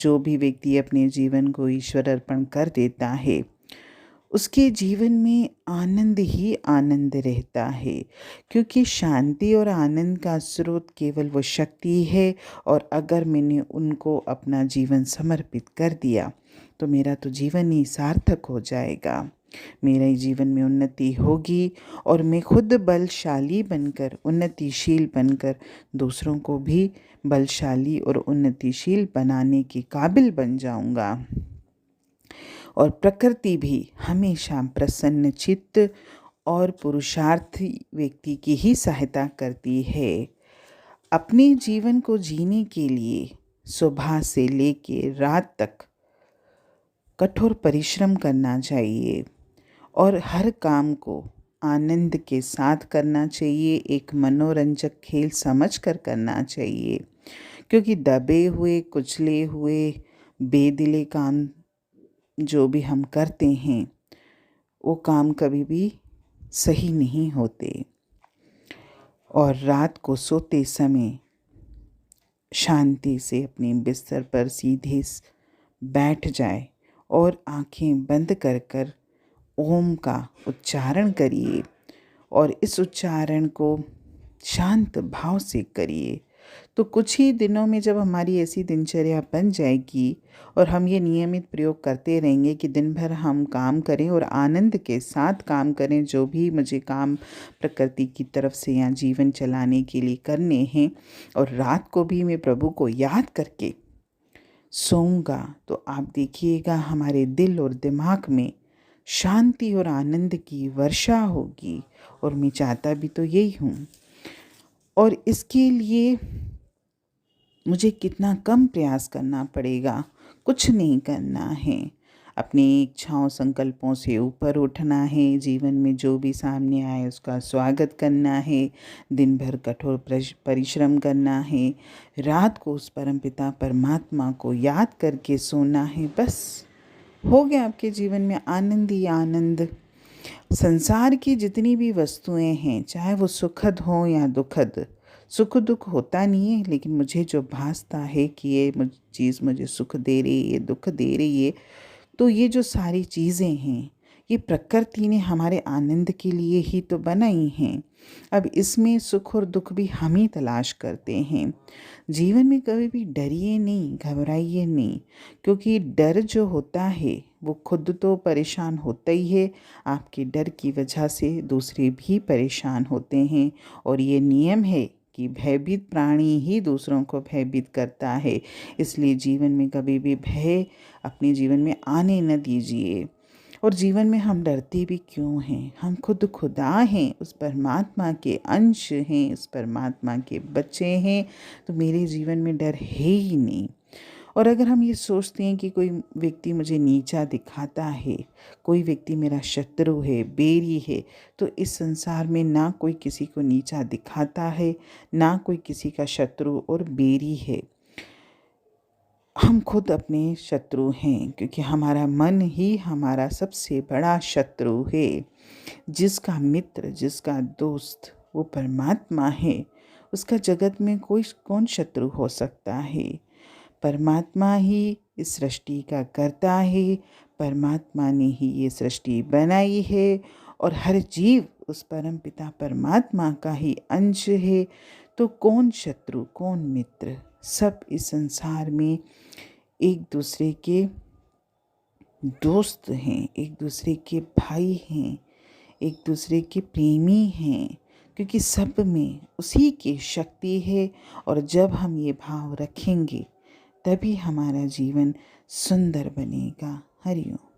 जो भी व्यक्ति अपने जीवन को ईश्वर अर्पण कर देता है, उसके जीवन में आनंद ही आनंद रहता है, क्योंकि शांति और आनंद का स्रोत केवल वो शक्ति है। और अगर मैंने उनको अपना जीवन समर्पित कर दिया तो मेरा तो जीवन ही सार्थक हो जाएगा। मेरा ही जीवन में उन्नति होगी और मैं खुद बलशाली बनकर, उन्नतिशील बनकर दूसरों को भी बलशाली और उन्नतिशील बनाने के काबिल बन जाऊंगा। और प्रकृति भी हमेशा प्रसन्न चित्त और पुरुषार्थी व्यक्ति की ही सहायता करती है। अपने जीवन को जीने के लिए सुबह से लेके रात तक कठोर परिश्रम करना चाहिए और हर काम को आनंद के साथ करना चाहिए, एक मनोरंजक खेल समझकर करना चाहिए। क्योंकि दबे हुए, कुचले हुए, बेदिले काम जो भी हम करते हैं वो काम कभी भी सही नहीं होते। और रात को सोते समय शांति से अपने बिस्तर पर सीधे बैठ जाए और आंखें बंद कर कर ओम का उच्चारण करिए और इस उच्चारण को शांत भाव से करिए। तो कुछ ही दिनों में जब हमारी ऐसी दिनचर्या बन जाएगी और हम ये नियमित प्रयोग करते रहेंगे कि दिन भर हम काम करें और आनंद के साथ काम करें, जो भी मुझे काम प्रकृति की तरफ से या जीवन चलाने के लिए करने हैं, और रात को भी मैं प्रभु को याद करके सोऊंगा, तो आप देखिएगा हमारे दिल और दिमाग में शांति और आनंद की वर्षा होगी। और मैं चाहता भी तो यही हूँ। और इसके लिए मुझे कितना कम प्रयास करना पड़ेगा, कुछ नहीं करना है। अपनी इच्छाओं संकल्पों से ऊपर उठना है, जीवन में जो भी सामने आए उसका स्वागत करना है, दिन भर कठोर परिश्रम करना है, रात को उस परमपिता परमात्मा को याद करके सोना है। बस हो गया आपके जीवन में आनंद ही आनंद। संसार की जितनी भी वस्तुएं हैं, चाहे वो सुखद हो या दुखद, सुख दुख होता नहीं है, लेकिन मुझे जो भासता है कि ये चीज़ मुझे सुख दे रही है, ये दुख दे रही है, तो ये जो सारी चीज़ें हैं ये प्रकृति ने हमारे आनंद के लिए ही तो बनाई हैं। अब इसमें सुख और दुख भी हम ही तलाश करते हैं। जीवन में कभी भी डरिए नहीं, घबराइए नहीं, क्योंकि डर जो होता है वो खुद तो परेशान होता ही है, आपके डर की वजह से दूसरे भी परेशान होते हैं। और ये नियम है कि भयभीत प्राणी ही दूसरों को भयभीत करता है। इसलिए जीवन में कभी भी भय अपने जीवन में आने न दीजिए। और जीवन में हम डरते भी क्यों हैं? हम खुद खुदा हैं, उस परमात्मा के अंश हैं, उस परमात्मा के बच्चे हैं, तो मेरे जीवन में डर है ही नहीं। और अगर हम ये सोचते हैं कि कोई व्यक्ति मुझे नीचा दिखाता है, कोई व्यक्ति मेरा शत्रु है, बैरी है, तो इस संसार में ना कोई किसी को नीचा दिखाता है, ना कोई किसी का शत्रु और बैरी है। हम खुद अपने शत्रु हैं, क्योंकि हमारा मन ही हमारा सबसे बड़ा शत्रु है। जिसका मित्र, जिसका दोस्त वो परमात्मा है, उसका जगत में कोई कौन शत्रु हो सकता है? परमात्मा ही इस सृष्टि का कर्ता है, परमात्मा ने ही ये सृष्टि बनाई है और हर जीव उस परमपिता परमात्मा का ही अंश है। तो कौन शत्रु, कौन मित्र? सब इस संसार में एक दूसरे के दोस्त हैं, एक दूसरे के भाई हैं, एक दूसरे के प्रेमी हैं, क्योंकि सब में उसी की शक्ति है। और जब हम ये भाव रखेंगे तभी हमारा जीवन सुंदर बनेगा। हरि ओम।